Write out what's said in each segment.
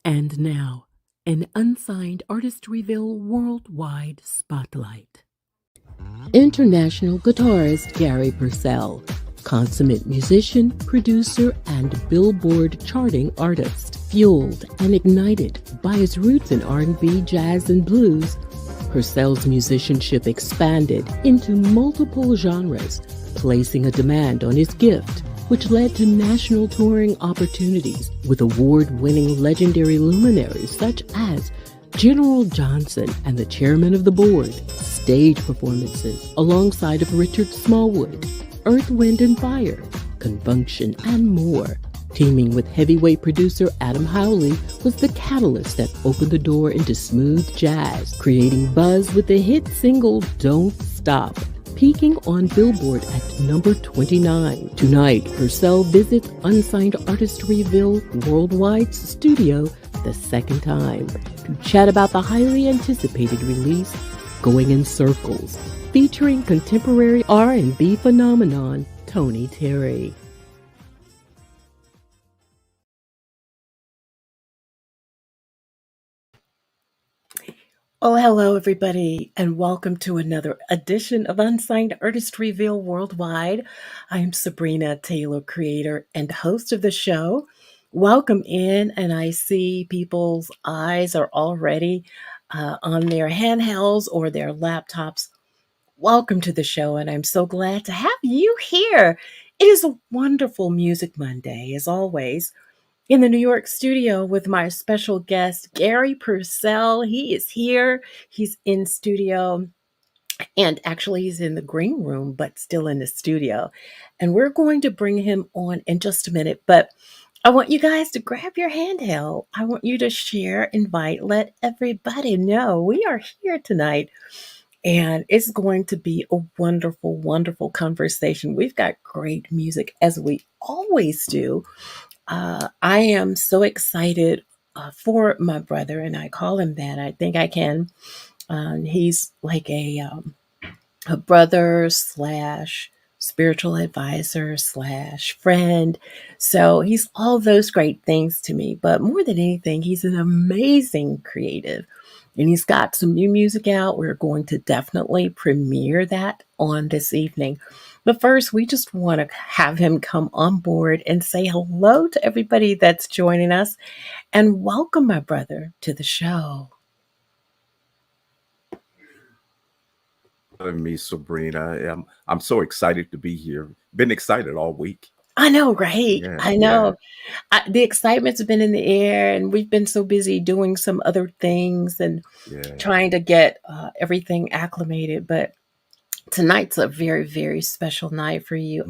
And now, an Unsigned Artist Reveal Worldwide Spotlight. International guitarist Garry Percell, consummate musician, producer, and Billboard charting artist. Fueled and ignited by his roots in R&B, jazz, and blues, Percell's musicianship expanded into multiple genres, placing a demand on his gift, which led to national touring opportunities with award-winning legendary luminaries such as General Johnson and the chairman of the board, stage performances alongside of Richard Smallwood, Earth, Wind and Fire, Confunction, and more. Teaming with heavyweight producer Adam Howley was the catalyst that opened the door into smooth jazz, creating buzz with the hit single Don't Stop, peaking on Billboard at number 29. Tonight, Percell visits Unsigned Artist Reveal Worldwide studio the second time to chat about the highly anticipated release, Going in Circles, featuring contemporary R&B phenomenon Tony Terry. Oh, hello, everybody, and welcome to another edition of Unsigned Artist Reveal Worldwide. I'm Sabrina Taylor, creator and host of the show. Welcome in, and I see people's eyes are already on their handhelds or their laptops. Welcome to the show, and I'm so glad to have you here. It is a wonderful Music Monday, as always. In the New York studio with my special guest, Garry Percell. He is here. He's in studio. And actually, he's in the green room, but still in the studio. And we're going to bring him on in just a minute. But I want you guys to grab your handheld. I want you to share, invite, let everybody know we are here tonight. And it's going to be a wonderful, wonderful conversation. We've got great music, as we always do. I am so excited for my brother, and I call him that. I think I can. He's like a brother slash spiritual advisor slash friend. So he's all those great things to me. But more than anything, he's an amazing creative. And he's got some new music out. We're going to definitely premiere that on this evening. But first, we just want to have him come on board and say hello to everybody that's joining us and welcome my brother to the show. Me, Sabrina. I'm so excited to be here. Been excited all week. I know, right? Yeah, I know. Yeah. The excitement's been in the air, and we've been so busy doing some other things and trying to get everything acclimated. But tonight's a very, very special night for you.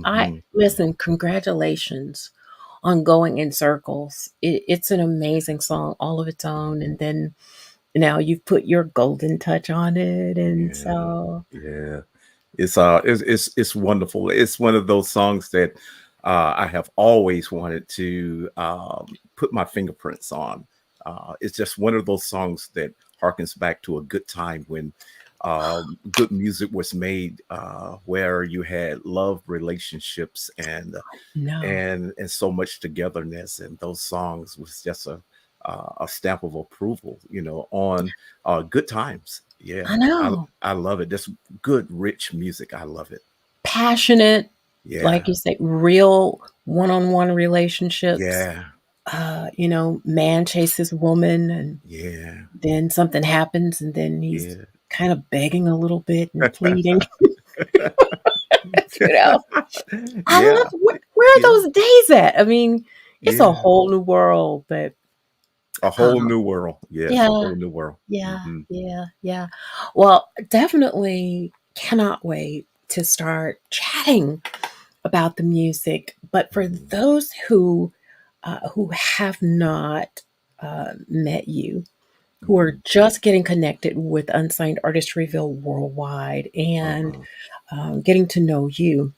Listen, congratulations on Going in Circles. It's an amazing song, all of its own. And then now you've put your golden touch on it. And it's wonderful. It's one of those songs that I have always wanted to put my fingerprints on. It's just one of those songs that harkens back to a good time when good music was made, where you had love relationships and so much togetherness, and those songs was just a stamp of approval, on good times. Yeah, I know. I love it. Just good, rich music. I love it. Passionate, like you say, real one-on-one relationships. Yeah. Man chases woman, and then something happens, and then he's kind of begging a little bit and pleading. I love where are those days at? I mean, it's a whole new world, but a whole new world. A whole new world. Yeah. Well, definitely cannot wait to start chatting about the music. But for those who have not met you, who are just getting connected with Unsigned Artist Reveal Worldwide and getting to know you.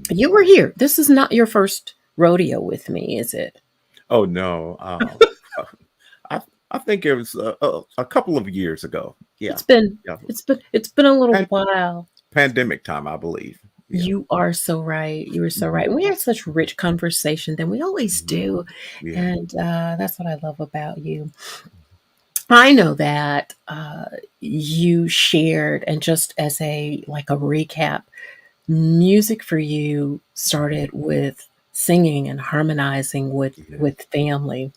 You were here. This is not your first rodeo with me, is it? Oh, no. I think it was a couple of years ago. Yeah. It's been a little while. Pandemic time, I believe. Yeah. You are so right. You are so right. Mhm. And we had such rich conversation than we always Mhm. do. Yeah. And that's what I love about you. I know that you shared, and just as a like a recap, music for you Mhm. started with singing and harmonizing Yeah. with family.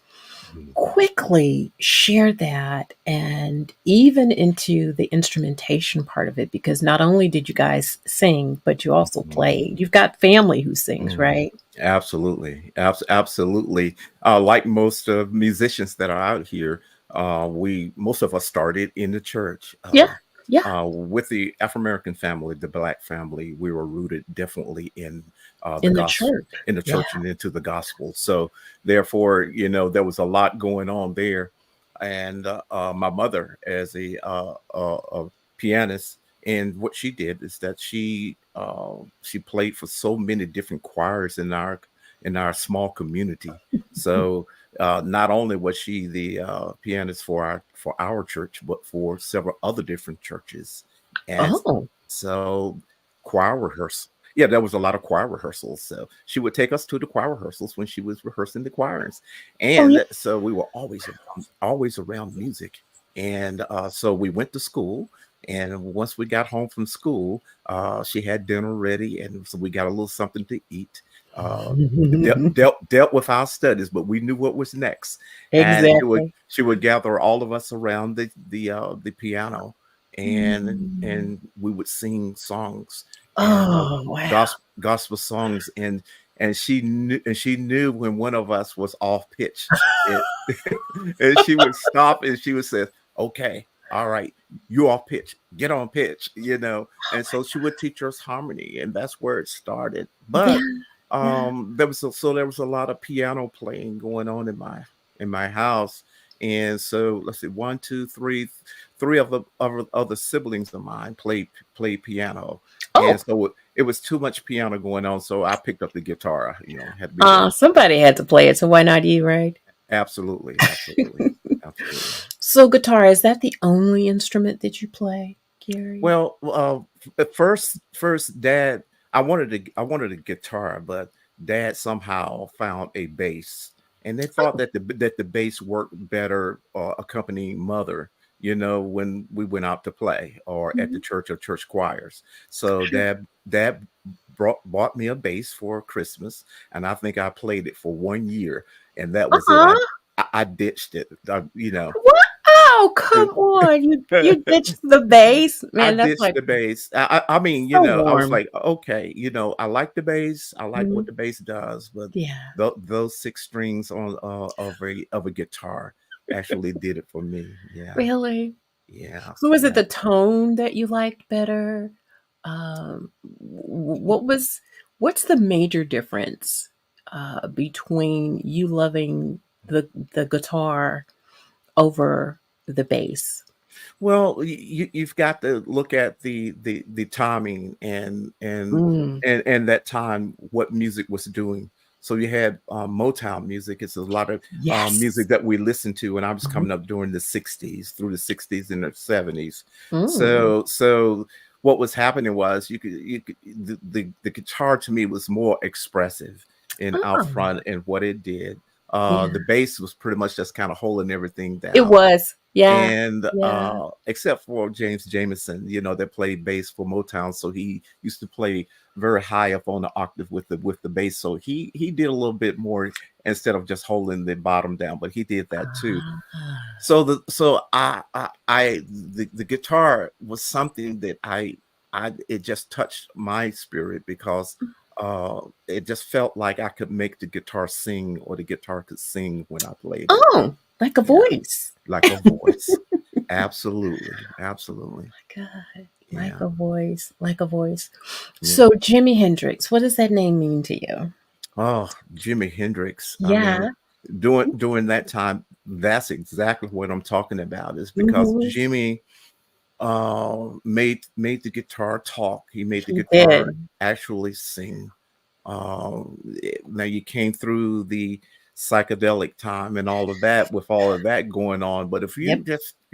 Mhm. Quickly share that and even into the instrumentation part of it, because not only did you guys sing, but you also Mhm. played. You've got family who sings, Mhm. right? Absolutely. Absolutely. Like most musicians that are out here, we most of us started in the church. Yeah. Yeah. With the Afro American family, the Black family, we were rooted definitely in the In the gospel, church. in the Yeah. church, and into the gospel. So, therefore, there was a lot going on there. And my mother, as a pianist, and what she did is that she played for so many different choirs in our small community. So not only was she the pianist for our church, but for several other different churches. And Oh. so choir rehearsal. Yeah, there was a lot of choir rehearsals. So she would take us to the choir rehearsals when she was rehearsing the choirs. Oh yeah. And so we were always around music. And so we went to school. And once we got home from school, she had dinner ready. And so we got a little something to eat. Uh, dealt with our studies, but we knew what was next. And Exactly. she would gather all of us around the piano, Mm. and we would sing songs and Oh wow. gospel songs, and she knew when one of us was off pitch. It, and she would stop and she would say, "Okay, all right, you off pitch, get on pitch," and so she would teach us harmony, and that's where it started. Yeah. But Yeah. there was a lot of piano playing going on in my house. And so let's see, one, two, three of the other siblings of mine played piano. And Oh. so it was too much piano going on, so I picked up the guitar. Had to be the Somebody had to play it, so why not you, right? absolutely, absolutely, absolutely. So guitar, is that the only instrument that you play, Gary? Well, at first, Dad, I wanted a guitar, but Dad somehow found a bass, and they thought Oh. that the bass worked better accompanying Mother. When we went out to play or at the Mhm. church or church choirs. So Dad bought me a bass for Christmas, and I think I played it for 1 year, and that was it. I Uh-uh. I ditched it. What? Oh, come on. You ditched the bass? I Man, that's ditched like the bass. I mean, so I was warm. like, okay, I like the bass. I like what Mhm. the bass does, but Yeah. those six strings on of a guitar actually did it for me. Yeah, Really? yeah, So was it yeah. the tone that you liked better? What's the major difference between you loving the guitar over the bass? Well, you've got to look at the timing Mm. and that time what music was doing. So you had Motown music. It's a lot of Yes. music that we listened to when I was Mhm. coming up during the '60s, through the '60s and the '70s. Mm. So what was happening was the guitar to me was more expressive and out Oh, front and what it did. yeah. The bass was pretty much just kind of holding everything It down. was. Yeah. And Yeah. except for James Jamerson, that played bass for Motown, so he used to play very high up on the octave with the bass. So he did a little bit more instead of just holding the bottom down, but he did that too. Ah. So the guitar was something that I it just touched my spirit because it just felt like I could make the guitar sing, or the guitar could sing when I played it. Oh, like a Yeah, voice. like a voice. Absolutely, absolutely. God, like Yeah, a voice, like a voice. yeah. So Jimi Hendrix, what does that name mean to you? Oh, Jimi Hendrix. I mean, Yeah. during that time, that's exactly what I'm talking about. Is because Mhm. Jimmy made the guitar talk. He made the He guitar did. actually sing. Now you came through the psychedelic time and all of that with all of that going on, but if Yep.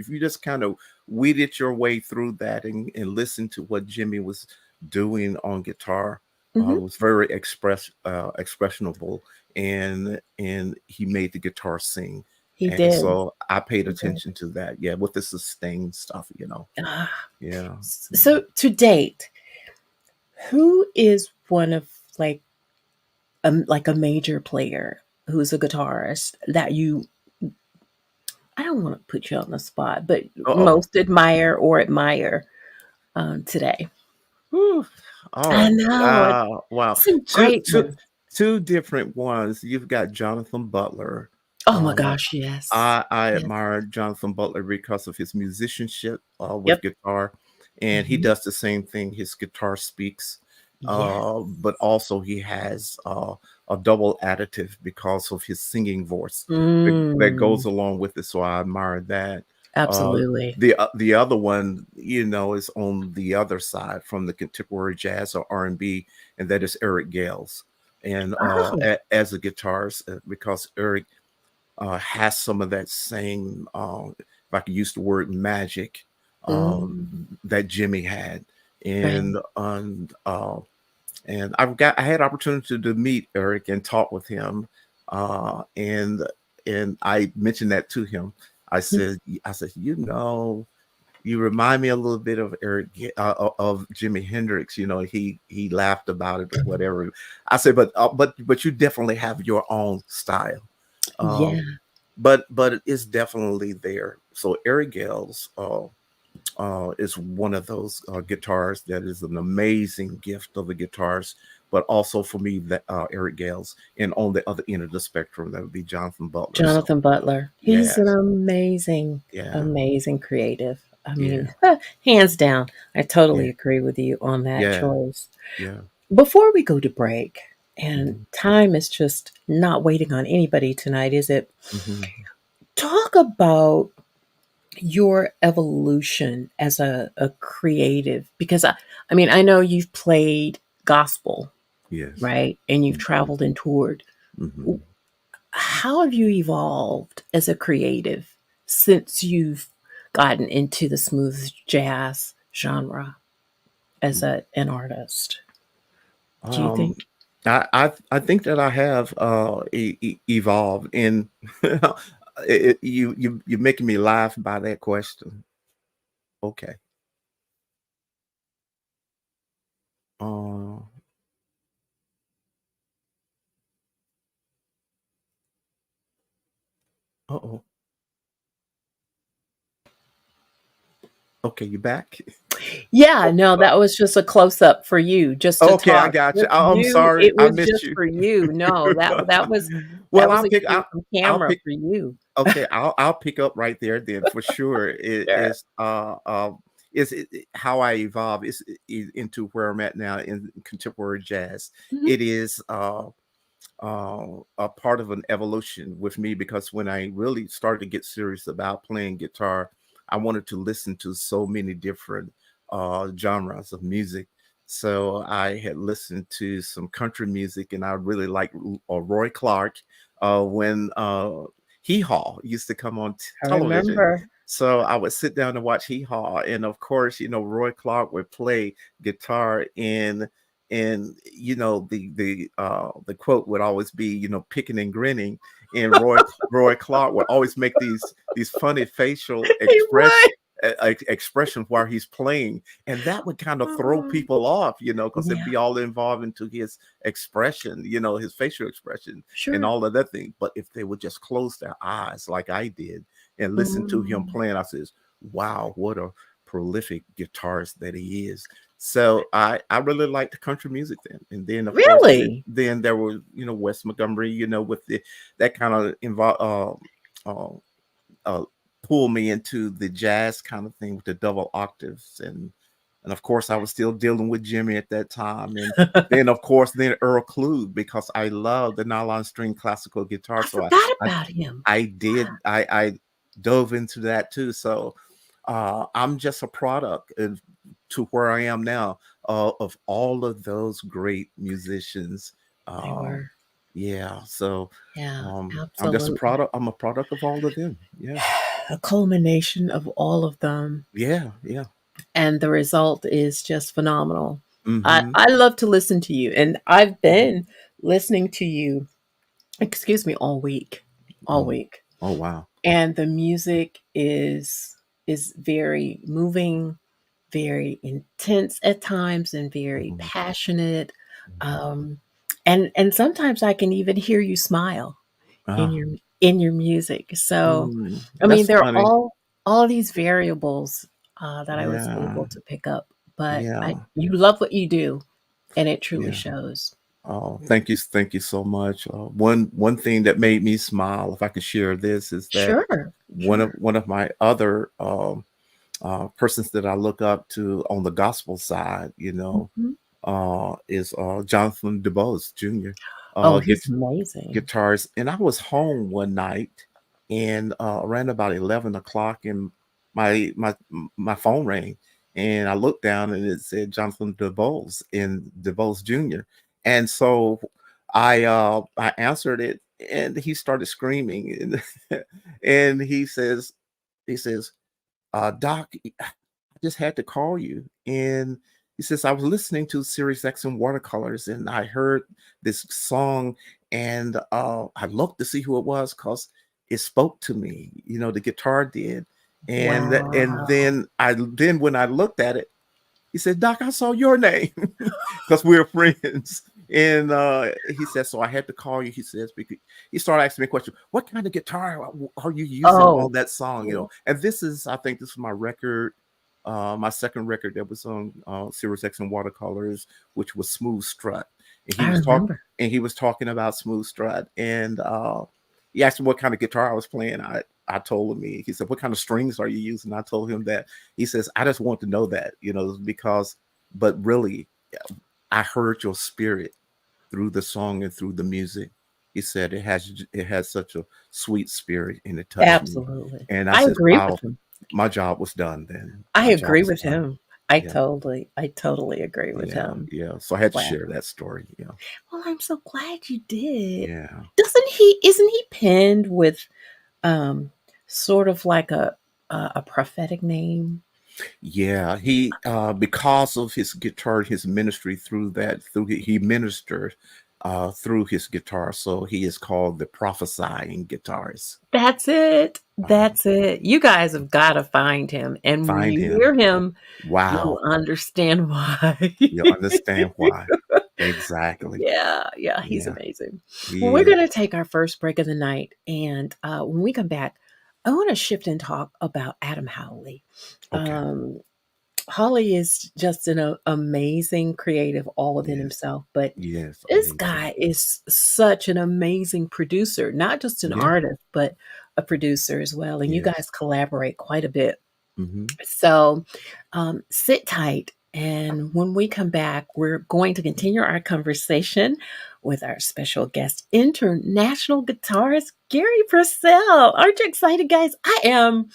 you just kind of weeded your way through that and listened to what Jimmy was doing on guitar. Hmm. Was very expressionable, and he made the guitar sing. He And did. so I paid He did. attention to that. Yeah, with the sustained stuff, Ah. Yeah. So to date, who is one of like a major player who's a guitarist that you, I don't want to put you on the spot, but Uh-oh. most admire today? Whew. I Oh, know it. wow. Wow. Some Two great two ones. two different ones. You've got Jonathan Butler. Oh my Uh, gosh, yes. I Yes. admire Jonathan Butler because of his musicianship with Yep. guitar, and he Hmm. does the same thing. His guitar speaks, Yes. but also he has a double additive because of his singing voice that Mm, goes along with it. So I admire that. Uh, absolutely. the other one, is on the other side from the contemporary jazz or R&B, and that is Eric Gales, and Oh. as a guitarist, because Eric has some of that same, if I could use the word magic, Mm, that Jimmy had, right. and I had opportunity to meet Eric and talk with him, and I mentioned that to him. I said, you remind me a little bit of of Jimi Hendrix. He laughed about it or whatever. I said, but you definitely have your own style. Yeah. Um, but it's definitely there. So Eric Gales is one of those guitars that is an amazing gift of the guitars. But also for me, that Eric Gales, and on the other end of the spectrum, that would be Jonathan Butler. So Jonathan Butler. He's an yes, amazing, yeah, amazing creative. I yeah, mean, hands down, I totally yeah, agree with you on that yeah, choice. yeah. Before we go to break, and Hmm. time is just not waiting on anybody tonight, is it? Hmm. Talk about your evolution as a creative, because I mean, I know you've played gospel, Yes. right? And you've Hmm. traveled and toured. Hmm. How have you evolved as a creative since you've gotten into the smooth jazz genre as an artist? Do you Um, think? I think that I have evolved, and you're making me laugh by that question. Okay. Uh, uh-oh. Okay, you back? Yeah, no, that was just a close up for you, just to Okay, I talk. got you. Just I'm you. sorry, It I was missed just you. for you. No, that Well, was a cue from I'll camera pick. for you. Okay, I'll pick up right there then for sure. Sure. How I evolve is into where I'm at now in contemporary jazz. Mhm. It is a part of an evolution with me, because when I really started to get serious about playing guitar, I wanted to listen to so many different genres of music. So I had listened to some country music, and I really liked Roy Clark when Hee Haw used to come on I television. remember. So I would sit down and watch Hee Haw, and of course, Roy Clark would play guitar in, and the quote would always be, picking and grinning, and Roy Clark would always make these funny facial He would. expressions while he's playing, and that would kind of throw Oh, people off, because it'd yeah, be all involved into his expression, his facial expression and sure. all of that thing. But if they would just close their eyes like I did and listen to him Mm. playing, I says, wow, what a prolific guitarist that he is. So I really liked the country music then, and then of course Really? then there was, Wes Montgomery, with that kind of involve uh, uh, pull me into the jazz kind of thing with the double octaves, and of course I was still dealing with Jimmy at that time, and then of course then Earl Klug, because I love the nylon string classical guitar. I So forgot I about him. I dove into that too. So I'm just a product to where I am now, of all of those great musicians. They Um, were. yeah, so Yeah, I'm just a absolutely. product. I'm a product of all of them. Yeah. a culmination of all of them, Yeah, yeah. and the result is just phenomenal. Mhm. I love to listen to you, and I've been listening to you, excuse me, all Oh, week. oh, wow. And the music is very moving, very intense at times, and very Mhm, passionate. mhm. Um, and sometimes I can even hear you smile in Ah, your music. So, I mean, that's there are funny. all these variables that I was Yeah, able to pick up, but I yeah, you love what you do, and it truly yeah. shows. Oh, thank you so much. One thing that made me smile, if I could share this, is that Sure, one of sure. one of my other persons that I look up to on the gospel side, Mhm. is Jonathan DeBose Jr. Oh, Uh, he's amazing. guitars, and I was home one night and around about 11 o'clock, and my phone rang, and I looked down and it said Jonathan DeBose and DeBose Jr. And so I answered it, and he started screaming, and and he says, Doc, I just had to call you. And he says, I was listening to Sirius X and Watercolors, and I heard this song, and I looked to see who it was because it spoke to me. The guitar did. And Wow. then when I looked at it, he said, Doc, I saw your name because we're friends. And he said, so I had to call you. He says, because he started asking me a question, what kind of guitar are you using Oh, on that song? And I think this is my record, my second record that was on Sirius X and Watercolors, which was Smooth Strut. And I remember. he was talking about Smooth Strut. And he asked me what kind of guitar I was playing. I told him, he said, what kind of strings are you using? I told him that. He says, I just want to know that, because, but really, I heard your spirit through the song and through the music. He said it has such a sweet spirit, and it touched me. Absolutely. And I I said, agree wow, with him. my job was done then. I My job agree was with done. him. Yeah, I totally agree with yeah, him. yeah. So I had to Wow. share that story. Yeah, Well, I'm so glad you did. yeah. Isn't he pinned with um sort of like a prophetic name? Yeah, he because of his guitar, his ministry he ministered through his guitar, so he is called the prophesying guitarist. That's it. Uh, That's it. You guys have got to find him. And when find you him. hear him, you'll Wow, understand why. you'll understand why. Exactly. Yeah, yeah, he's Yeah, amazing. Well, he we're is. going to take our first break of the night. And when we come back, I want to shift and talk about Adam Howley. Okay. Um, Holly is just an amazing creative all within Yes. himself, but Yes. this Amazing. guy is such an amazing producer, not just an Yeah. artist, but a producer as well. And you Yes. guys collaborate quite a bit. Hmm. So sit tight. And when we come back, we're going to continue our conversation with our special guest, international guitarist Garry Percell. Aren't you excited, guys? I am.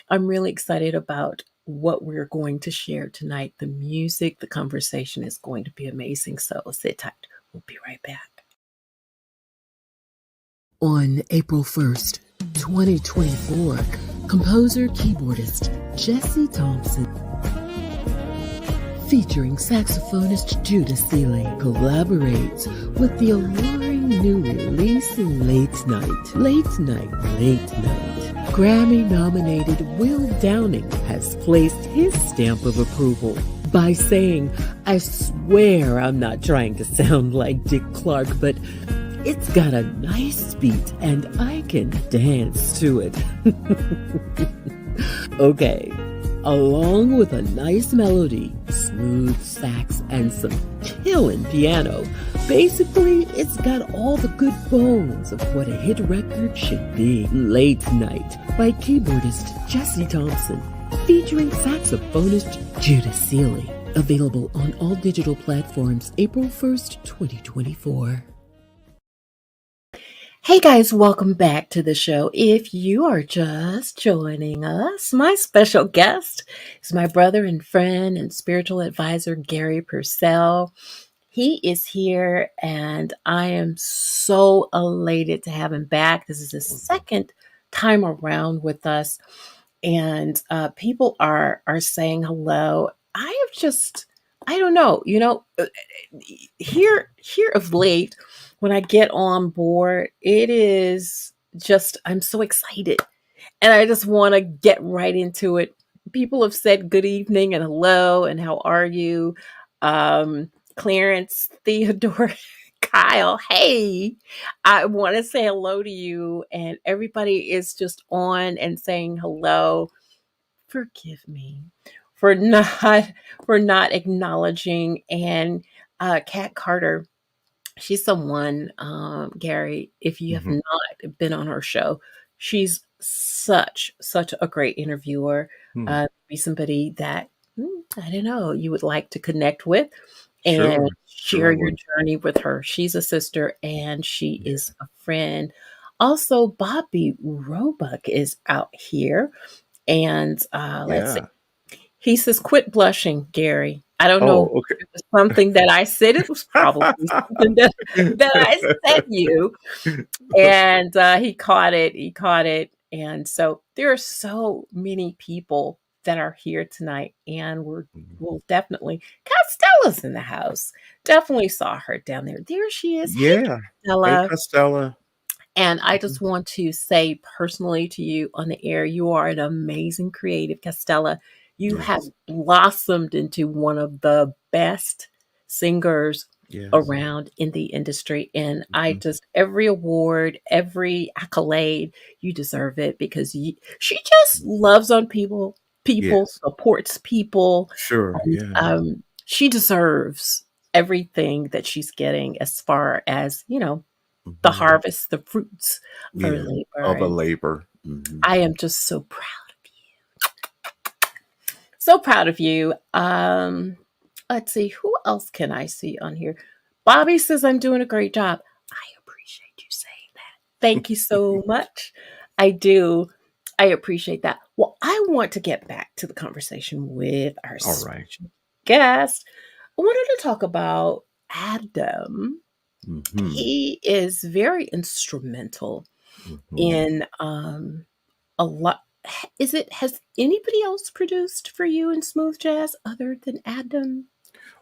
I'm really excited about what we're going to share tonight. The music, the conversation is going to be amazing. So sit tight. We'll be right back. On April 1st, 2024, composer keyboardist Jesse Thompson, featuring saxophonist Judah Seeley, collaborates with the alluring new release Late Night. Late Night, Late Night. Grammy-nominated Will Downing has placed his stamp of approval by saying, I swear I'm not trying to sound like Dick Clark, but it's got a nice beat and I can dance to it. Okay. Along with a nice melody, smooth sax, and some killin' piano. Basically, it's got all the good bones of what a hit record should be. Late Night by keyboardist Jesse Thompson, featuring saxophonist Judah Seeley. Available on all digital platforms April 1st, 2024. Hey guys, welcome back to the show. If you are just joining us, my special guest is my brother and friend and spiritual advisor, Garry Percell. He is here and I am so elated to have him back. This is his second time around with us, and people are saying hello. I have just, I don't know, here of late, when I get on board, it is just, I'm so excited and I just want to get right into it. People have said good evening and hello and how are you? Clarence, Theodore, Kyle, hey, I want to say hello to you. And everybody is just on and saying hello. Forgive me for not for not acknowledging. And Kat Carter, she's someone, Garry, if you have Mhm. not been on her show, she's such a great interviewer. Hmm. Be somebody that, I don't know, you would like to connect with and Sure, share sure your would. journey with her. She's a sister and she Yeah, is a friend. Also, Bobby Roebuck is out here. And let's see. yeah. He says, "Quit blushing, Garry." I don't know Oh, if it was something that I said. It was probably something that I sent you, and he caught it. He caught it, and so there are so many people that are here tonight, and we'll definitely. Costella's in the house. Definitely saw her down there. There she is. Hey, yeah. Hey, Costella. Costello. And I Mhm. just want to say personally to you on the air, you are an amazing creative, Costella. You have Yes, blossomed into one of the best singers yes. around in the industry. And I Mhm. just, every award, every accolade, you deserve it because she just loves on people, Yes, supports people. sure, And yeah. she deserves everything that she's getting as far as, the Mhm. harvest, the fruits of her Yeah, labor, of a and labor. Mhm. I am just so proud of you. So proud of you. Let's see, who else can I see on here? Bobby says I'm doing a great job. I appreciate you saying that. Thank you so much. I do. I appreciate that. Well, I want to get back to the conversation with our Alright. special guest. I wanted to talk about Adam. Mhm, He is very instrumental mhm. in a lot. Is it, has anybody else produced for you in smooth jazz other than Adam?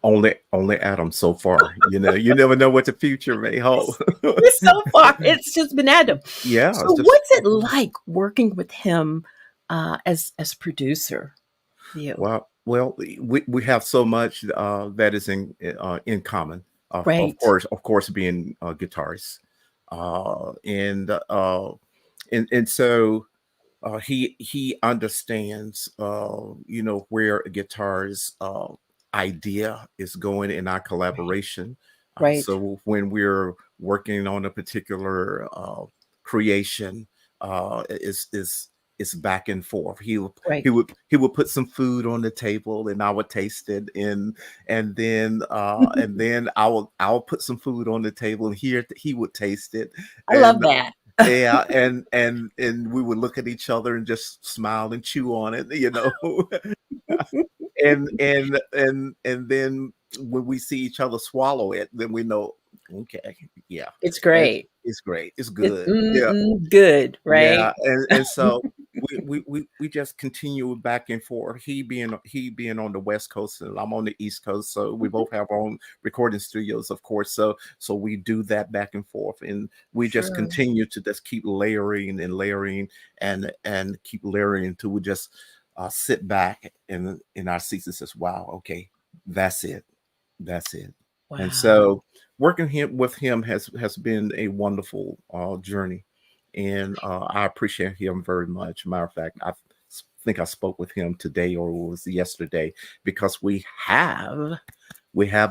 Only Adam so far, you never know what the future may hold. So far it's just been Adam. Yeah, So it's just what's it like working with him as producer for you? well, we have so much, that is in common. Right, Of course, being, guitarists, uh, and, uh, and so he understands, where a guitar's idea is going in our right, collaboration. right, So when we're working on a particular creation, is back and forth. right. He would put some food on the table and I would taste it, and then I'll put some food on the table and he would taste it, I love and that. yeah, and we would look at each other and just smile and chew on it. And then when we see each other swallow it, then we know, okay, yeah, It's great. it's great, it's It's good, yeah. good, right? Yeah, and so we just continue back and forth. He being on the West Coast and I'm on the East Coast, so we Mhm. both have our own recording studios, of course. So we do that back and forth, and we just Sure. continue to just keep layering and layering and keep layering until we just sit back in our seats and says, "Wow, okay, that's it, that's it." And Wow. so working with him has been a wonderful journey, and I appreciate him very much. Matter of fact, think I spoke with him today or it was yesterday because we have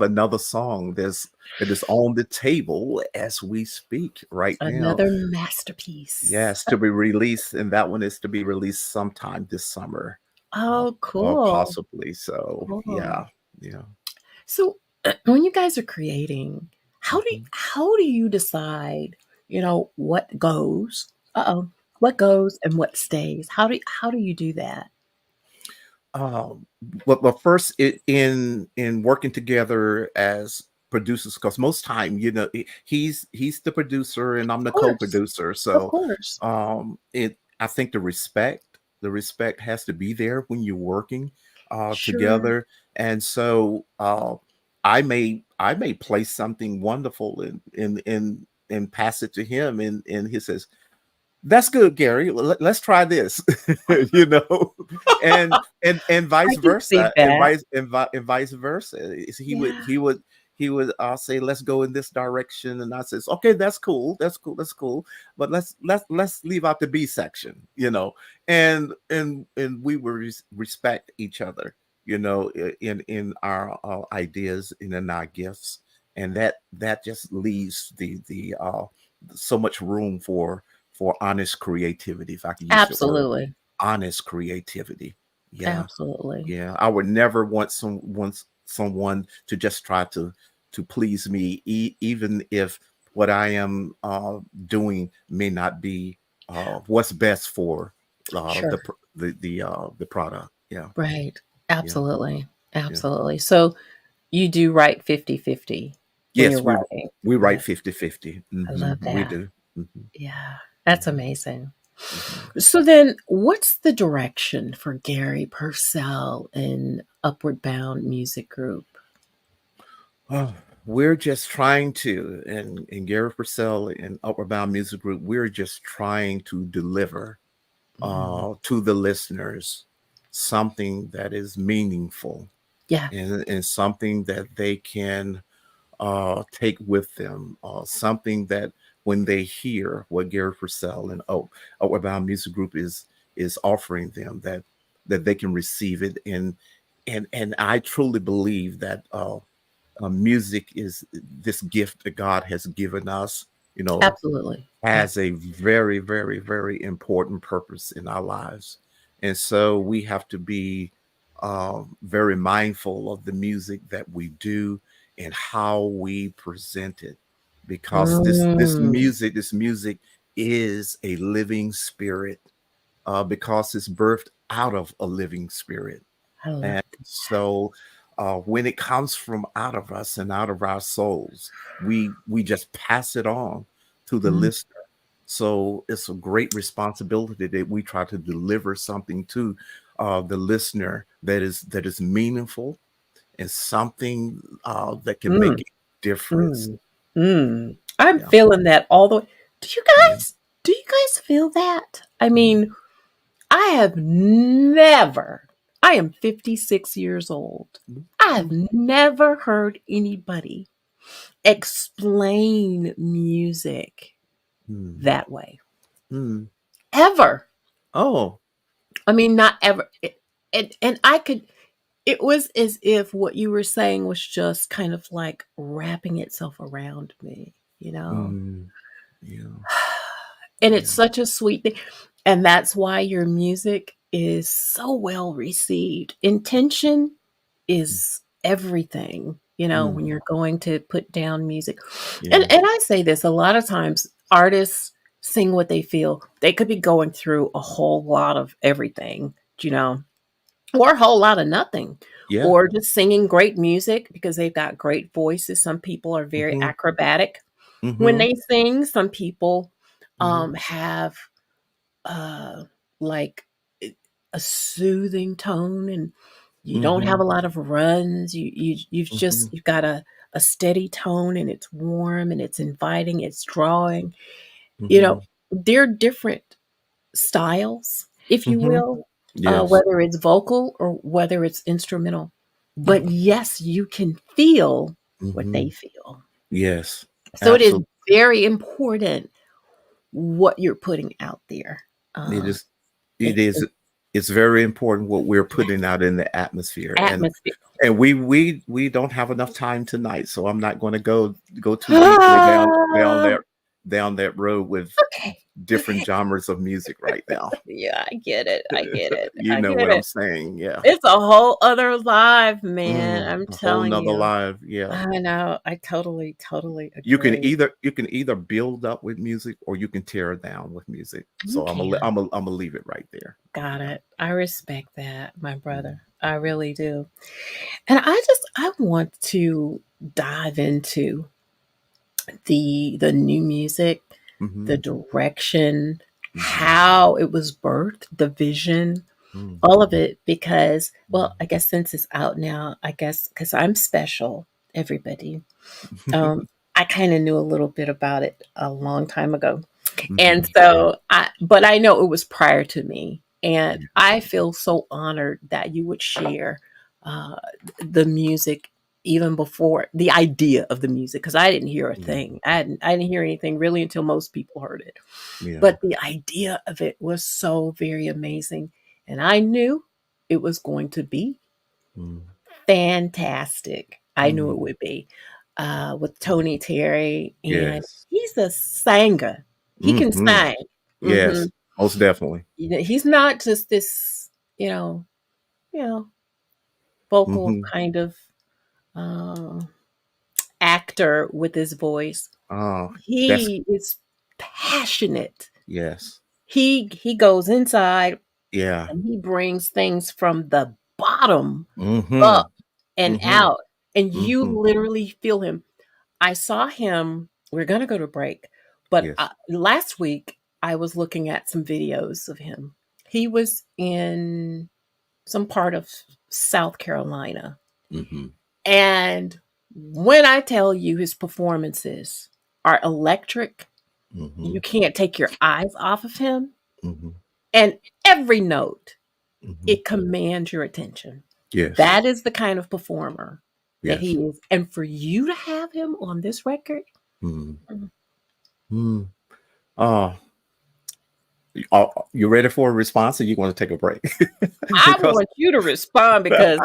another song that is on the table as we speak right now. Another masterpiece. Yes, to be released, and that one is to be released sometime this summer, Oh, cool. possibly. So Cool. yeah, yeah. So, when you guys are creating, Mhm. how do you decide, what goes? Uh-oh. What goes and what stays? How do you do that? Um, but first, in working together as producers, because most time, he's the producer and I'm Of the course. co-producer. Of So course. it I think the respect has to be there when you're working Sure. together. And so I may play something wonderful and pass it to him, and he says, "That's good, Gary. Let's try this." You know, and I vice can see versa, that. and vice versa. Yeah. He would say, "Let's go in this direction," and I says, "Okay, that's cool, that's cool, but let's leave out the B section," you know, and we will respect each other, you know, in our ideas and in our gifts, and that just leaves the so much room for honest creativity, if I could use the word Absolutely. honest creativity. Yeah, Absolutely. yeah. I would never want someone to just try to please me, even if what I am doing may not be what's best for Sure. the product. Yeah, Right. yeah, Absolutely. yeah. Absolutely. So you do write 50-50 when you're Yes, writing. we write Right. 50-50. I love We that. do. Hmm. Yeah. That's Hmm. amazing. Hmm. So then what's the direction for Gary Percell and Upward Bound Music Group? Oh, we're just trying to, and Gareth Percell and Upward Bound Music Group, we're just trying to deliver Mm. to the listeners something that is meaningful, Yeah. and something that they can take with them, something that when they hear what Gary Percell and Outward Bound Music Group is offering them, that they can receive it, and I truly believe that music is this gift that God has given us, you know, Absolutely. has a Absolutely. very, very, very important purpose in our lives. And so we have to be very mindful of the music that we do and how we present it, because Mm. this music is a living spirit, because it's birthed out of a living spirit. I love And so when it comes from out of us and out of our souls, we just pass it on to the that. listener. So it's a great responsibility that we try to deliver something to the listener that is meaningful, and something that can Mm. make a difference. Mm. Mm. I'm Yeah. feeling that all the way. Do you Yeah. do you guys feel that? I Mhm. mean, I have never, I am 56 years old. I have never heard anybody explain music Mhm. that way. Mhm. Ever. Oh. I mean, not ever. And I could, it was as if what you were saying was just kind of like wrapping itself around me, you know? Mhm. Yeah. And it's Yeah. such a sweet thing. And that's why your music is so well received. Intention is everything, you know, Mhm. when you're going to put down music. Yeah. And I say this a lot of times, artists sing what they feel. They could be going through a whole lot of everything, you know, or a whole lot of nothing, Yeah. or just singing great music because they've got great voices. Some people are very Mhm. acrobatic when Mhm. they sing. Some people Mhm. have uh, like a soothing tone, and you don't have Mhm. a lot of runs. Mhm. You've got a steady tone, and it's warm and it's inviting, it's drawing. You know, Mhm. they're different styles, if you Mhm. will, Yes. whether it's vocal or whether it's instrumental. But yes, you can feel what they Mhm. feel. Yes. So it is Absolutely. very important what you're putting out there. It Um, is it it is it's very important what we're putting out in the atmosphere. atmosphere. And we don't have enough time tonight, so I'm not going to go too deeply down that road with Okay. different Okay. genres of music right now. Yeah, I get it. I get it. You I know get what I'm it. saying? Yeah. It's a whole other live, man. I'm A whole telling nother you. live. Yeah. I know. I totally, totally agree. You can either build up with music or you can tear down with music. You So can. I'm gonna leave it right there. Got Yeah. it. I respect that, my Mm-hmm. brother. I really do. And I want to dive into the new music, Mm-hmm. the direction, how it was birthed, the vision, Mm. all of it, because, well, Mm. I guess since it's out now, I guess because I'm special, everybody, I kind of knew a little bit about it a long time ago. And Mhm. so but I know it was prior to me. And Yeah. I feel so honored that you would share uh, the music even before the idea of the music, because I didn't hear a Mm. thing. I didn't hear anything really until most people heard it. Yeah. But the idea of it was so very amazing. And I knew it was going to be Mm. fantastic. I knew it Mm. would be with Tony Terry, and Yes. he's a singer. He can Mhm. sing. Hmm. Yes. Most definitely. He's not just this, you know, you know, vocal Mhm. kind of uh, actor with his voice. Oh, that's He is passionate. yes. He goes inside Yeah. and he brings things from the bottom up Mhm. and Mhm. out, and you Mhm. literally feel him. I saw him. We're gonna go to break, but Yes. last week I was looking at some videos of him. He was in some part of South Carolina, Mhm. and when I tell you his performances are electric, you Mhm. can't take your eyes off of him, Mhm. and every note, Mhm. it commands your attention. Yes. That is the kind of performer that he Yes. is. And for you to have him on this record, Mhm. mm, Mm. Oh, you ready for a response, or you want to take a break? I Because want you to respond because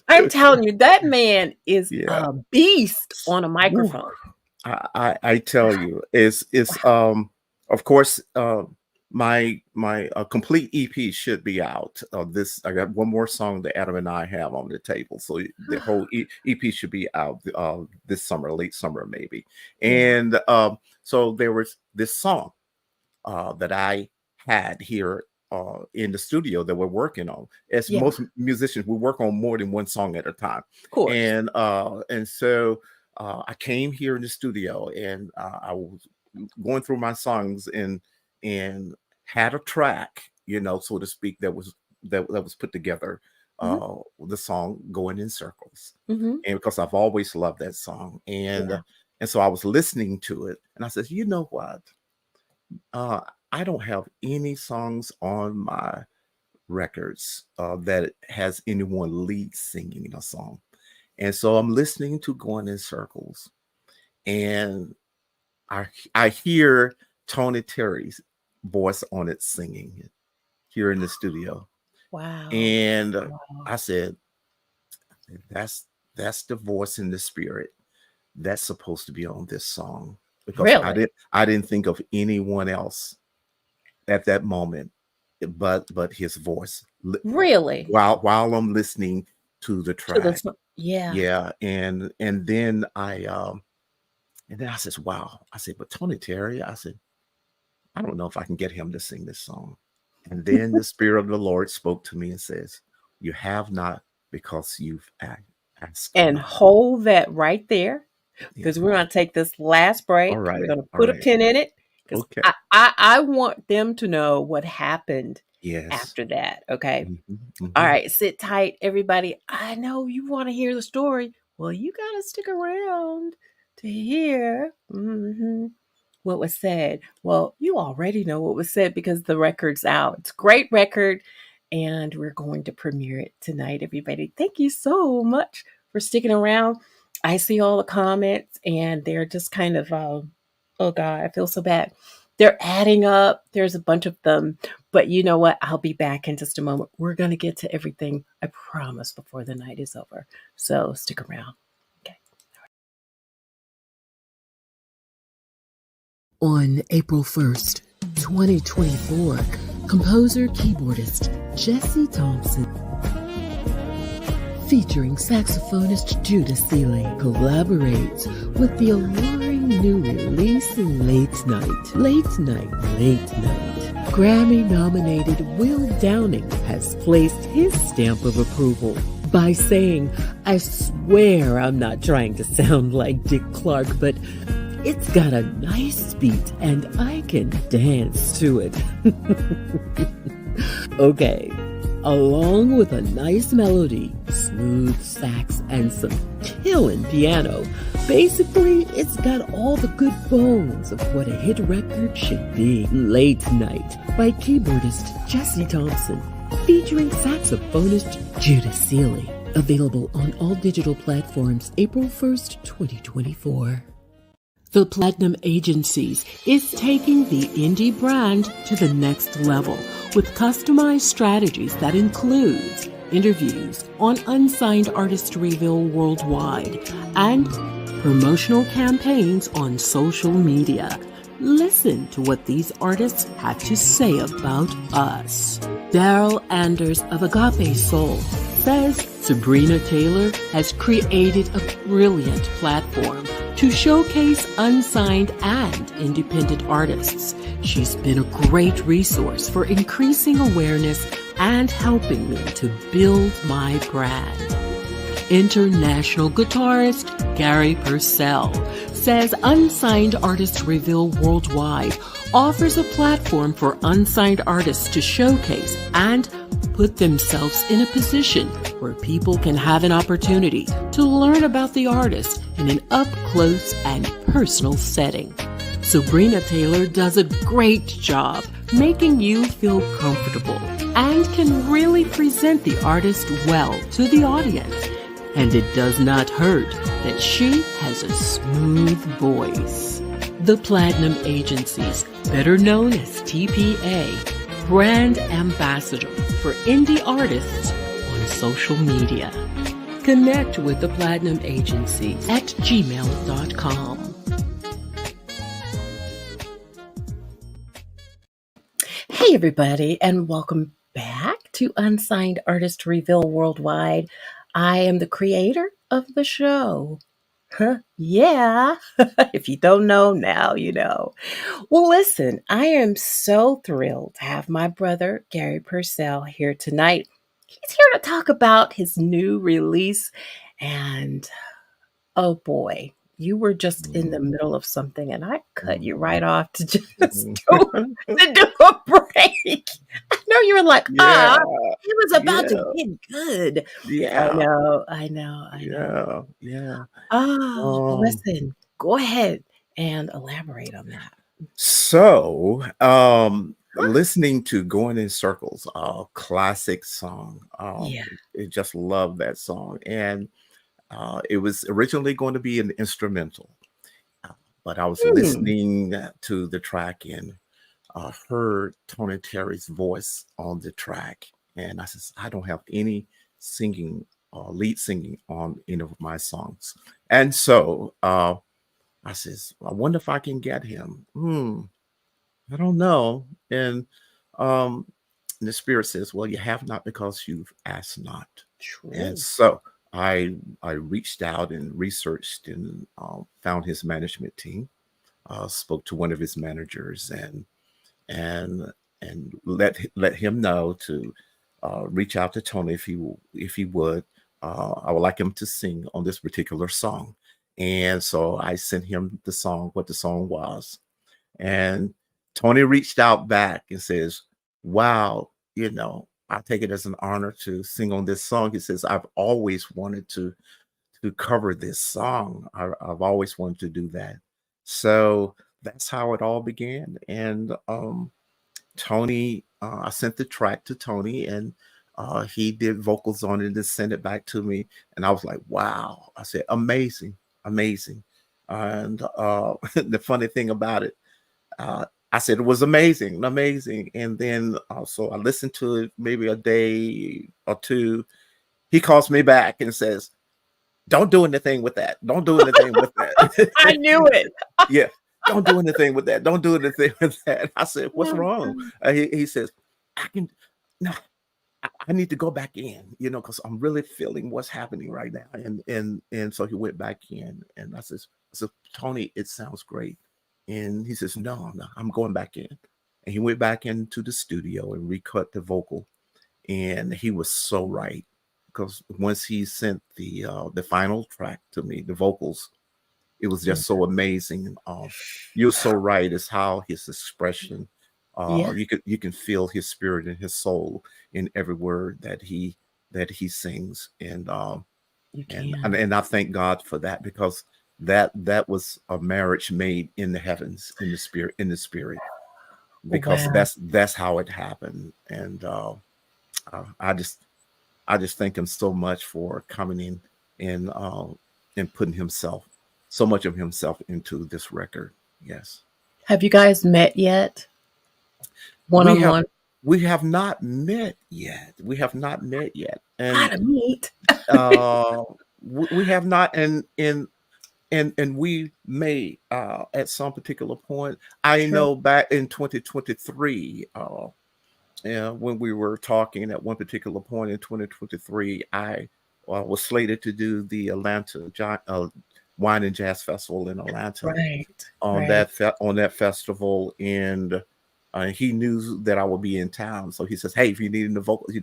I'm telling you, that man is yeah. a beast on a Woo. microphone. I tell you, it's of course my complete EP should be out. This I got one more song that Adam and I have on the table, so the whole EP should be out this summer, late summer maybe. Yeah. And so there was this song that I had here in the studio that we're working on. As Yeah. most musicians, we work on more than one song at a time, Of course. and so I came here in the studio and I was going through my songs and had a track, so to speak, that was put together. Hmm. The song "Going in Circles," Hmm. and because I've always loved that song, Yeah. and so I was listening to it, and I said, you know what? Uh, I don't have any songs on my records that has anyone lead singing a song. And so I'm listening to Going in Circles, and I hear Tony Terry's voice on it singing it here in the studio. Wow. And Wow. I said, that's that's the voice in the spirit that's supposed to be on this song, because I Really? didn't I didn't think of anyone else at that moment, but his voice Really? while I'm listening to the To the track. yeah. Yeah, and then I says, "Wow!" I said, "But Tony Terry," I said, "I don't know if I can get him to sing this song." And then the Spirit of the Lord spoke to me and says, "You have not because you've asked And not." hold that right there, Yeah. because we're gonna take this last All break. We're right. gonna All put a right. pin in it because Okay. I want them to know what happened Yes. after that. Okay. Mhm, All mhm. right, sit tight, everybody. I know you want to hear the story. Well, you gotta stick around to hear what was said. Well, you already know what was said because the record's out. It's a great record, and we're going to premiere it tonight, everybody. Thank you so much for sticking around. I see all the comments, and they're just kind of, oh God, I feel so bad. They're adding up. There's a bunch of them. But you know what? I'll be back in just a moment. We're going to get to everything, I promise, before the night is over. So stick around. Okay. On April 1st, 2024, composer keyboardist Jesse Thompson, featuring saxophonist Judah Seeley, collaborates with the alluring new release Late Night. Late Night, Late Night. Grammy-nominated Will Downing has placed his stamp of approval by saying, "I swear I'm not trying to sound like Dick Clark, but It's got a nice beat and I can dance to it. Okay, along with a nice melody, smooth sax, and some killing piano. Basically, it's got all the good bones of what a hit record should be. Late Night by keyboardist Jesse Thompson, featuring saxophonist Judah Seeley. Available on all digital platforms April 1st, 2024. The Platinum Agencies is taking the indie brand to the next level with customized strategies that includes interviews on Unsigned Artist Reveal worldwide and promotional campaigns on social media. Listen to what these artists have to say about us. Daryl Anders of Agape Soul says Sabrina Taylor has created a brilliant platform to showcase unsigned and independent artists. She's been a great resource for increasing awareness and helping me to build my brand. International guitarist Garry Percell says Unsigned Artist Reveal Worldwide offers a platform for unsigned artists to showcase and put themselves in a position where people can have an opportunity to learn about the artist in an up-close and personal setting. Sabrina Taylor does a great job making you feel comfortable and can really present the artist well to the audience. And it does not hurt that she has a smooth voice. The Platinum Agencies, better known as TPA, brand ambassador for indie artists on social media. Connect with the Platinum Agencies at gmail.com. Hey everybody, and welcome back to Unsigned Artist Reveal Worldwide. I am the creator of the show. Yeah. If you don't know, now you know. Well, listen, I am so thrilled to have my brother, Garry Percell, here tonight. He's here to talk about his new release. And oh boy, you were just in the middle of something and I cut you right off to just do a break. I know you were like, Yeah, it was about to yeah, get good. yeah, I know. yeah. Um, Listen, go ahead and elaborate on that. so Huh? listening to Going in Circles, classic song. Yeah. I just love that song. And it was originally going to be an instrumental, uh, but I was Hmm. listening to the track and heard Tony Terry's voice on the track. And I says, I don't have any singing lead singing on any of my songs. And so I says, I wonder if I can get him. I don't know. And um, the spirit says, well, you have not because you've asked not. And True. so I reached out and researched and found his management team, spoke to one of his managers and let him know to reach out to Tony if he would. I would like him to sing on this particular song. And so I sent him the song, what the song was. And Tony reached out back and says, wow, I take it as an honor to sing on this song. He says, I've always wanted to cover this song. I've always wanted to do that. So that's how it all began. And Tony, I sent the track to Tony and he did vocals on it and sent it back to me. And I was like, wow. I said, amazing, amazing. And the funny thing about it, I said it was amazing, amazing. And then so I listened to it maybe a day or two. He calls me back and says, don't do anything with that. Don't do anything with I that. knew it. Yeah, don't do anything with that. Don't do anything with that. I said, what's Oh, wrong? God. He says, I can, no, I need to go back in, because I'm really feeling what's happening right now. And so he went back in, and I said, Tony, it sounds great. And he says, no, no, I'm going back in. And he went back into the studio and recut the vocal. And he was so right, because once he sent the final track to me, the vocals, It was Yeah. just so amazing. You're so right. It's how his expression, Yeah, you can feel his spirit and his soul in every word that he sings, you can. and I thank God for that, because that was a marriage made in the heavens, in the spirit, because Wow. that's how it happened. And I just thank him so much for coming in and and putting himself, so much of himself, into this record. Yes, Have you guys met yet? One we on have one? we have not met yet. We have not met yet, and Gotta meet. uh, we have not, and we may, at some particular point. I Sure. know back in 2023, yeah, when we were talking at one particular point in 2023, I was slated to do the Wine and Jazz Festival in Atlanta Right. on Right. on that festival, and he knew that I would be in town, so he says, "Hey, if you need the vocals,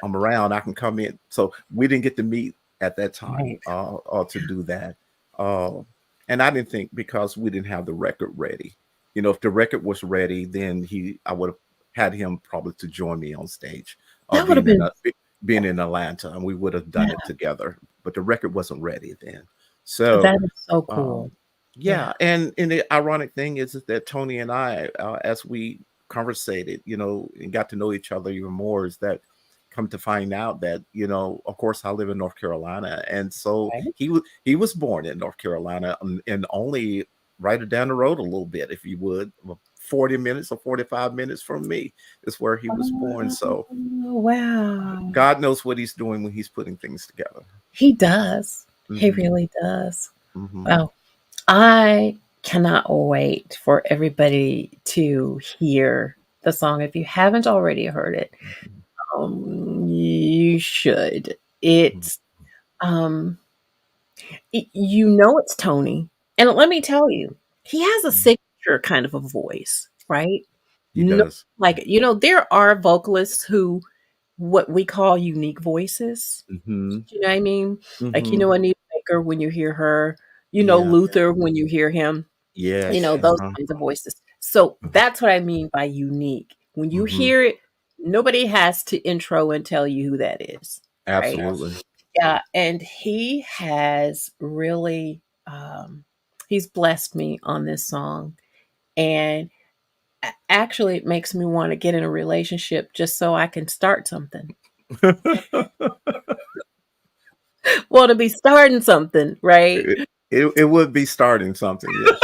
I'm around. I can come in." So we didn't get to meet at that time, Right. to do that, uh, and I didn't think, because we didn't have the record ready. If the record was ready, then I would have had him probably to join me on stage, That would have been, being in Atlanta, and we would have done it yeah, together. But the record wasn't ready then. So that is so um, cool. Yeah. yeah, and the ironic thing is that Tony and I, as we conversated, and got to know each other even more, is that come to find out that, of course, I live in North Carolina, and so Right. he was born in North Carolina, and only right down the road a little bit, if you would, 40 minutes or 45 minutes from me is where he was born. Oh, So wow. God knows what he's doing when he's putting things together. He does. He Hmm. really does. Hmm. Wow. I cannot wait for everybody to hear the song. If you haven't already heard it, Hmm. you should. Hmm. It's um you know it's Tony. And let me tell you, he has a signature kind of a voice, right? He No, does. like, there are vocalists who what we call unique voices. Hmm. You know what I mean? Like, Hmm. Anita Baker when you hear her, Yeah. Luther when you hear him, Yes. those kinds of voices. So that's what I mean by unique. When you Hmm. hear it, nobody has to intro and tell you who that is, right? Absolutely. Yeah, and he has really he's blessed me on this song. And actually it makes me want to get in a relationship just so I can start something. Want to be starting something, right? it would be starting something. Yes.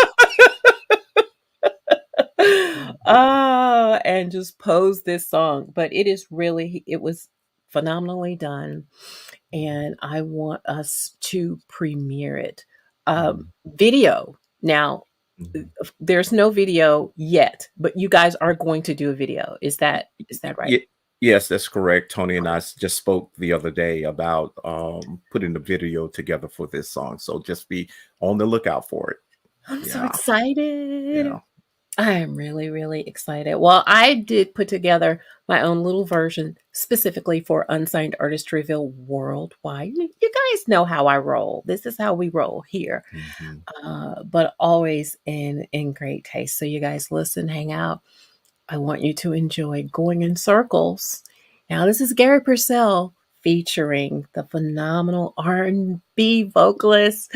And just pose this song. But it was phenomenally done. And I want us to premiere it. Mhm. Video. Now, Mhm. there's no video yet, but you guys are going to do a video. Is that right? Ye- yes, that's correct. Tony and I just spoke the other day about putting the video together for this song, so just be on the lookout for it. I'm so Yeah. excited. Yeah. I am really, really excited. Well, I did put together my own little version specifically for Unsigned Artist Reveal Worldwide. You guys know how I roll. This is how we roll here, Mhm. but always in great taste. So you guys listen, hang out. I want you to enjoy Going in Circles. Now, this is Garry Percell featuring the phenomenal R&B vocalist.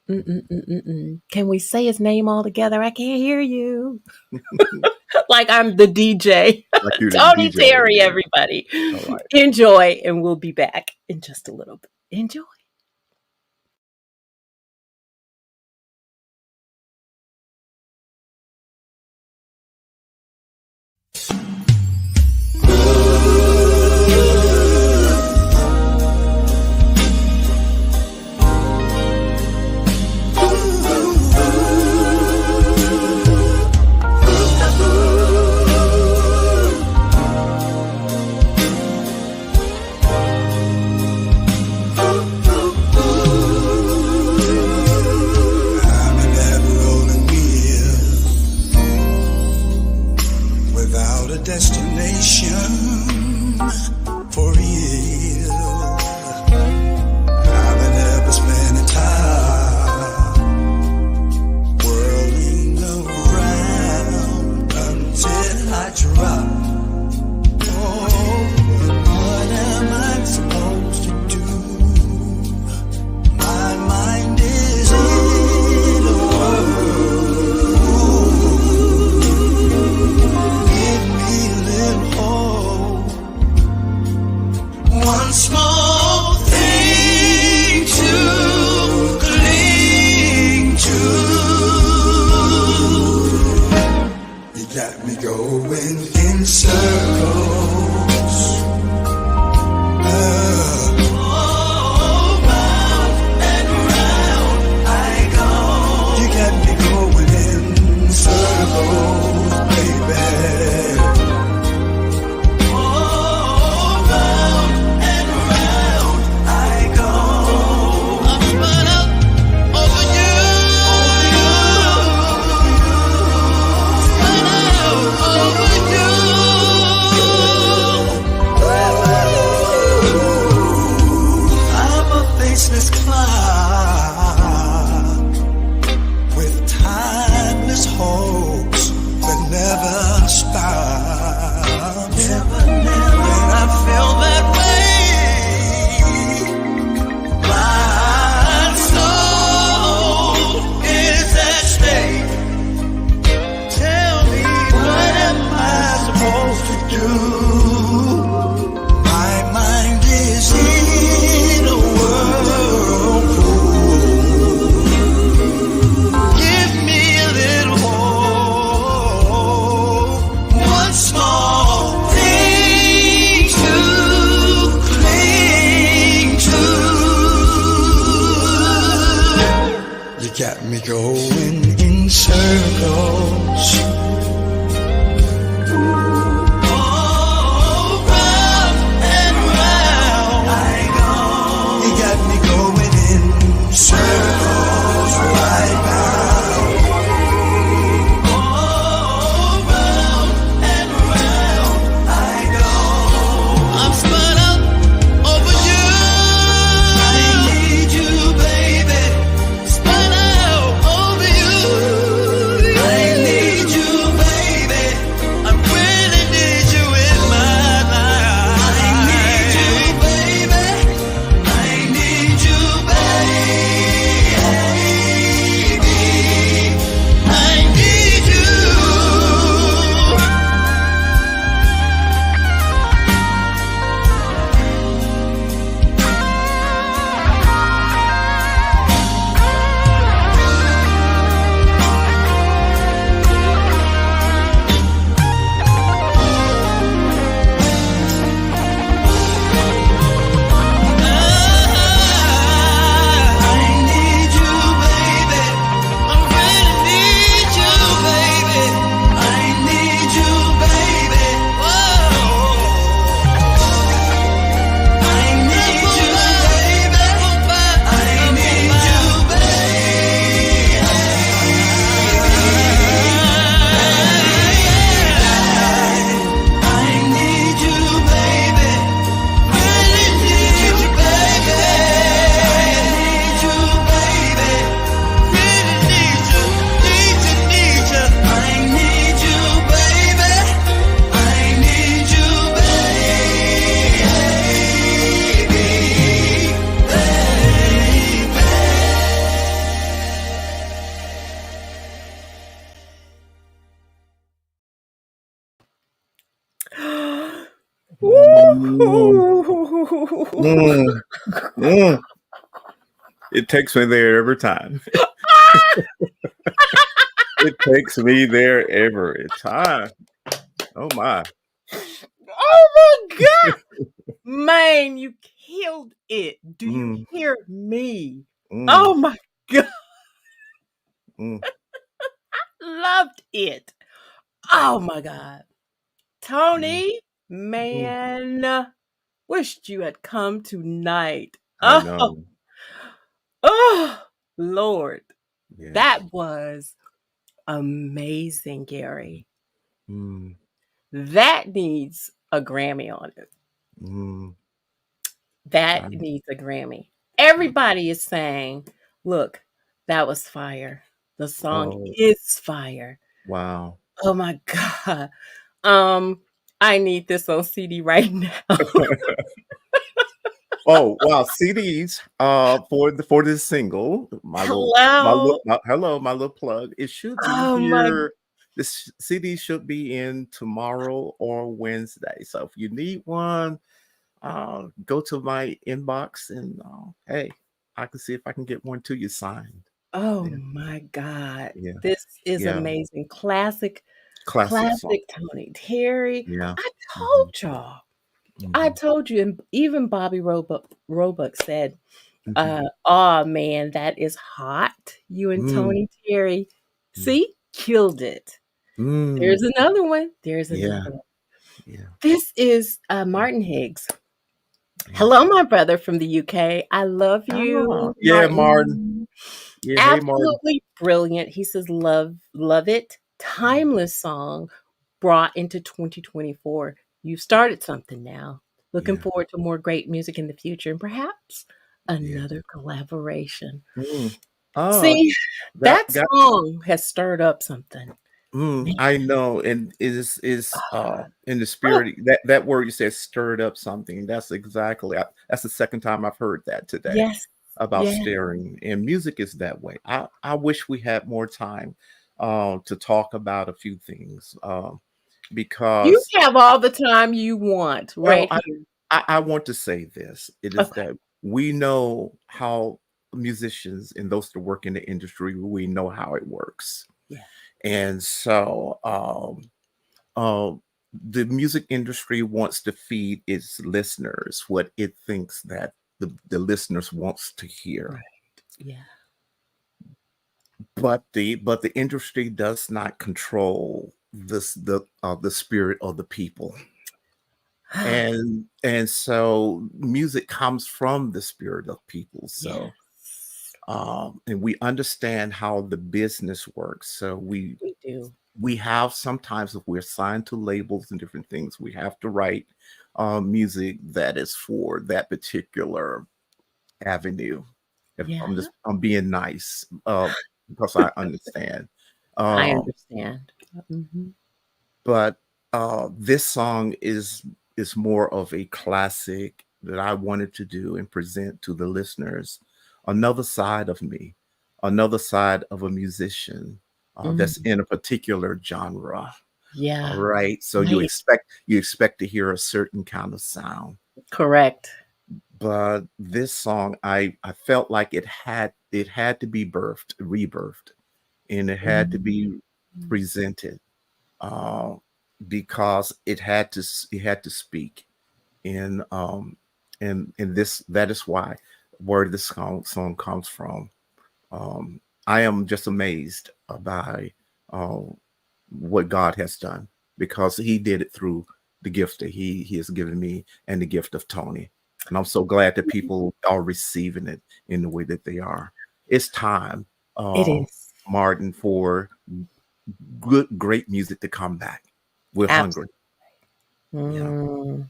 Mhm. Can we say his name all together? I can't hear you. Like I'm the DJ. Like you're the Tony DJ. Terry, everybody. All right. Enjoy, and we'll be back in just a little bit. Enjoy. one small thing to cling to. You got me going in circles. Got me going in circles. Oh, round and round I go. You got me going in circles right now. Oh, round and round I go. I'm spun up over you. I need you, baby. It takes me there every time. It takes me there every time. Oh my. Oh my God. Man, you killed it. Do you hear me? Oh my God. Loved it. Oh my God. Tony, man, wished you had come tonight. I know. Oh, Lord. Yes. That was amazing, Garry. That needs a Grammy on it. That needs a Grammy. Everybody is saying, look, that was fire. The song is fire. Wow. Oh my God. I need this on CD right now. Oh wow, CDs for this single. My little plug. It should be here. This CD should be in tomorrow or Wednesday. So if you need one, go to my inbox and hey, I can see if I can get one to you signed. Oh Yeah, my God. yeah, This is yeah. amazing. Classic, Classic song. classic Tony Terry. Yeah. I Hmm. told y'all. I Hmm. told you, and even Bobby Roebuck said, Hmm. "Oh man, that is hot. You and Mm, Tony Terry, mm, see, killed it." mm. There's another one. There's Yeah, another one. yeah, This is Martin Higgs. yeah. Hello, my brother from the UK. I love Ah, you, yeah, Martin. Martin. Yeah, hey, Martin. Absolutely brilliant. He says, love it. Timeless song brought into 2024. You've started something now. Looking Yeah, forward to more great music in the future and perhaps yeah. another collaboration. Mm. Oh, See, got that got. song has stirred up something. Man, I know, and is in the oh, spirit that word you said stirred up something. That's exactly. That's the second time I've heard that today yes, about yes. staring. And music is that way. I wish we had more time to talk about a few things You because have all the time you want well, right here. I want to say this. It is Okay. that we know how musicians and those that work in the industry, we know how it works. Yeah. And so uh, the music industry wants to feed its listeners what it thinks that the listeners wants to hear. Right. Yeah. But the industry does not control the spirit of the people. And so music comes from the spirit of people. So Yes. and we understand how the business works. So We do. we have sometimes if we're signed to labels and different things, we have to write music that is for that particular avenue. If Yeah. I'm being nice, because I understand. I Um, understand. Mhm. but this song is more of a classic that I wanted to do and present to the listeners another side of me, another side of a musician that's Mhm. in a particular genre. All Yeah. right. So Right. you expect to hear a certain kind of sound. Correct. But this song I felt like it had to be rebirthed, and it had to Mhm. be presented uh, because it had to speak. And this that is why where this song comes from. Um, I am just amazed by uh, what God has done because He did it through the gift that He has given me and the gift of Tony. And I'm so glad that people are receiving it in the way that they are. It's time, It uh, is. Martin, for great music to come back. We're hungry. Absolutely. Yeah. Mm.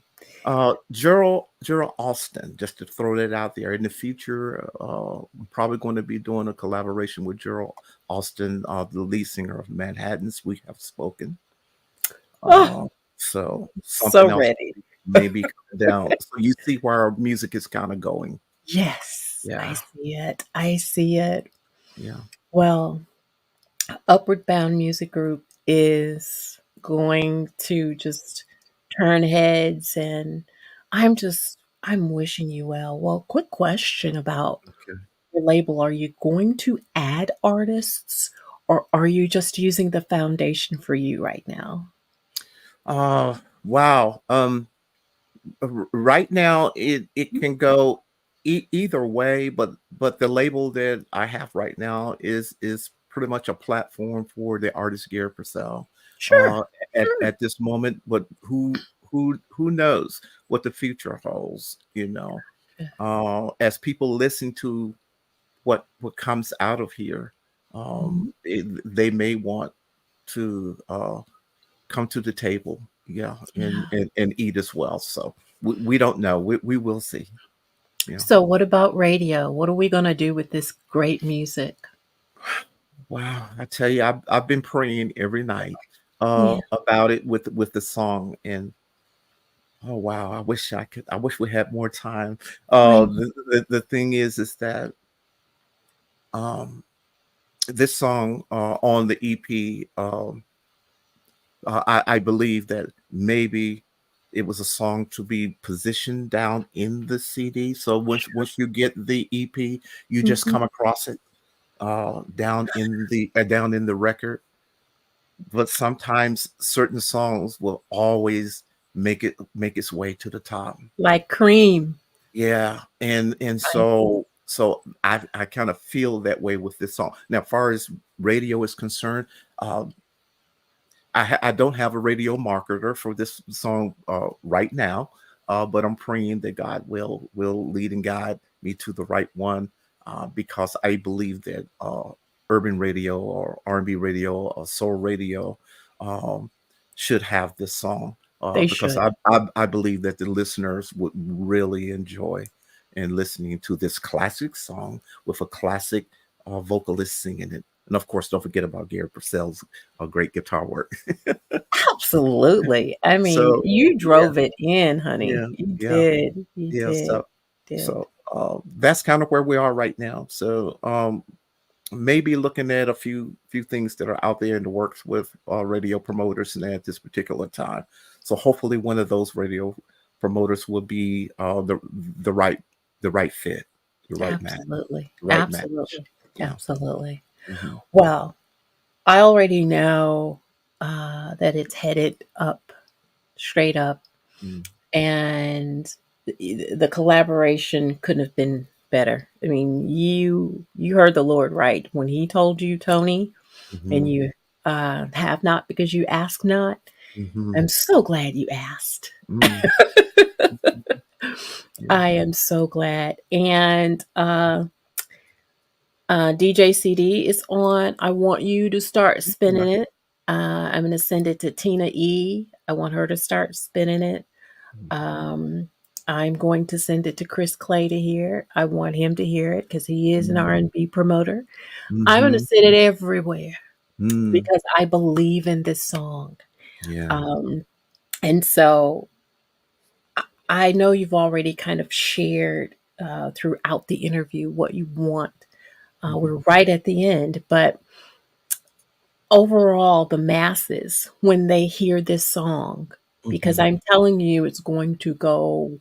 Gerald Austin, just to throw that out there. In the future, I'm probably going to be doing a collaboration with Gerald Austin, the lead singer of Manhattans. We have spoken. Oh, Uh, so so something else ready. may be coming down. So you see where our music is kind of going. Yes, I Yeah, see it. I see it. yeah. Well, Upward Bound Music Group is going to just turn heads, and I'm wishing you well. Well, quick question about Okay. your label. Are you going to add artists, or are you just using the foundation for you right now? Wow. Right now it Mhm. can go either way, but the label that I have right now is pretty much a platform for the artist Garry Percell Sure, uh sure. at this moment. But who knows what the future holds, Yeah. as people listen to what comes out of here. Mhm. They may want to come to the table, yeah, and Yeah. and eat as well. So we don't know. We will see. Yeah. So, what about radio? What are we going to do with this great music? Wow. I tell you, I've been praying every night Yeah. about it with the song. And oh wow, I wish we had more time. I The thing is that um this song on the EP, I believe that maybe it was a song to be positioned down in the CD. So once you get the EP, you just Mhm. come across it down in the record. But sometimes certain songs will always make its way to the top. Like Cream. Yeah, and I so I kind of feel that way with this song. Now, as far as radio is concerned, uh, I don't have a radio marketer for this song right now, but I'm praying that God will lead and guide me to the right one, because I believe that urban radio or R&B radio or soul radio um, should have this song, They because should. I believe that the listeners would really enjoy and listening to this classic song with a classic vocalist singing it. And of course, don't forget about Gary Purcell's great guitar work. Absolutely. I mean, So you yeah, drove it in, honey. yeah, You yeah, did. You yeah. did. So Did. so that's kind of where we are right now. So maybe looking at a few things that are out there in the works with radio promoters and at this particular time. So hopefully one of those radio promoters will be the right the right fit, the right match, Absolutely. the right match. Absolutely. Yeah. Absolutely. Hmm. Well, I already know that it's headed up, straight up, Mm-hmm. and the collaboration couldn't have been better. I mean, you heard the Lord right when He told you, Tony, and Hmm. you have not because you ask not. Hmm. I'm so glad you asked. Mm. Yeah. I am so glad. And DJ CD is on. I want you to start Yeah. spinning it. I'm going to send it to Tina E. I want her to start spinning it. Um, I'm going to send it to Chris Clay to hear. I want him to hear it because he is an R&B promoter. I'm going to Mm-hmm. send it everywhere Mm. because I believe in this song. Yeah. Um, and so I know you've already kind of shared throughout the interview what you want. We're right at the end, but overall, the masses, when they hear this song, because Mhm. I'm telling you, it's going to go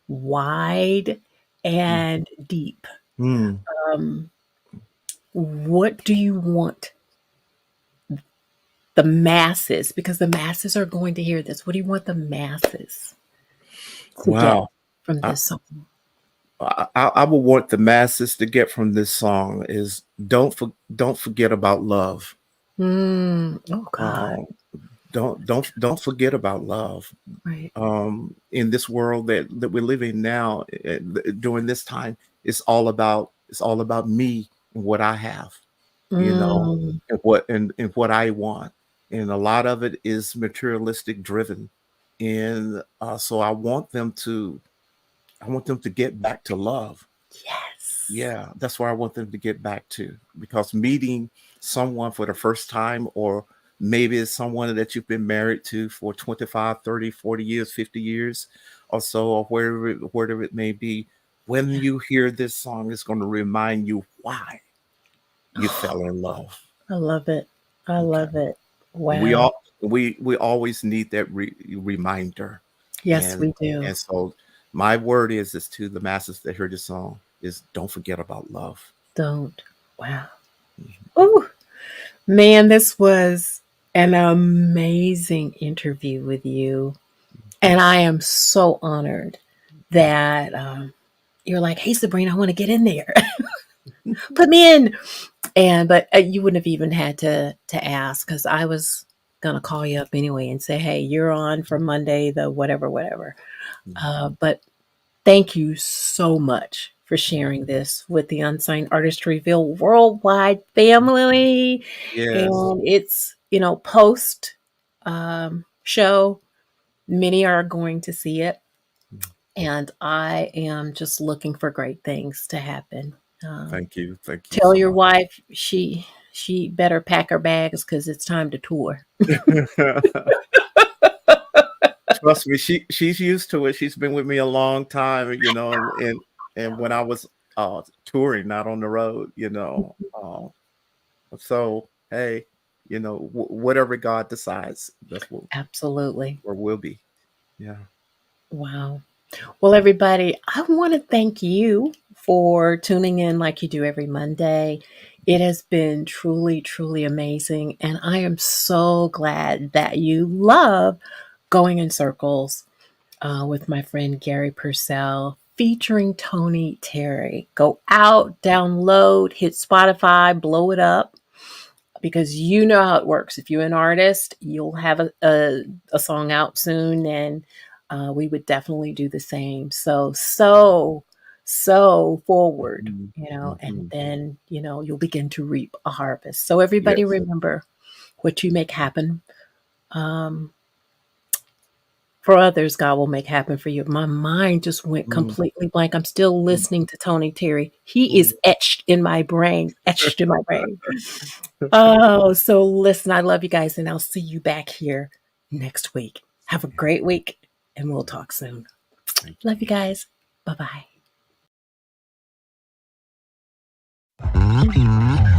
wide Mm. and deep. Mm. Um, what do you want the masses, because the masses are going to hear this, what do you want the masses to get Wow. from I, this song? I would want the masses to get from this song is don't forget about love. Oh, God. Um, don't forget about love. Right. In this world that we're living now, during this time, it's all about me and what I have, you know, Mm, and what I want, and a lot of it is materialistic driven, and so I want them to get back to love. yes. Yeah, that's where I want them to get back to, because meeting someone for the first time, or maybe it's someone that you've been married to for 25, 30, 40 years, 50 years or so, or wherever it may be, when Yeah. you hear this song, it's going to remind you why you fell in love. I love it. I Okay. love it. We Wow. all we always need that reminder. Yes, and we do. and so my word is to the masses that hear this song is don't forget about love. Don't. Wow. Oh, man, this was an amazing interview with you. And I am so honored that you're like, hey, Sabrina, I want to get in there. Put me in. And but you wouldn't have even had to ask because I was gonna call you up anyway and say, hey, you're on for Monday, the whatever, whatever. But thank you so much for sharing this with the Unsigned Artist Reveal Worldwide family. Yes. And it's, post show, many are going to see it. And I am just looking for great things to happen. Um, Thank you Tell so your much. wife she better pack her bags because it's time to tour. Trust me, she's used to it. She's been with me a long time, and when I was touring, not on the road, so hey, whatever God decides, that's Absolutely. where we'll be. Yeah. Wow. Well, everybody, I want to thank you for tuning in like you do every Monday. It has been truly, truly amazing. And I am so glad that you love going in circles with my friend Garry Percell featuring Tony Terry. Go out, download, hit Spotify, blow it up because you know how it works. If you're an artist, you'll have a song out soon, and we would definitely do the same. So forward, Mhm. and Mhm. then, you'll begin to reap a harvest. So everybody Yes. remember what you make happen. Um, for others, God will make happen for you. My mind just went Mm, completely blank. I'm still mm, listening to Tony Terry. He mm. is etched in my brain, etched in my brain. Oh, so listen, I love you guys, and I'll see you back here next week. Have a great week, and we'll talk soon. Thank Love you guys. Bye bye. you.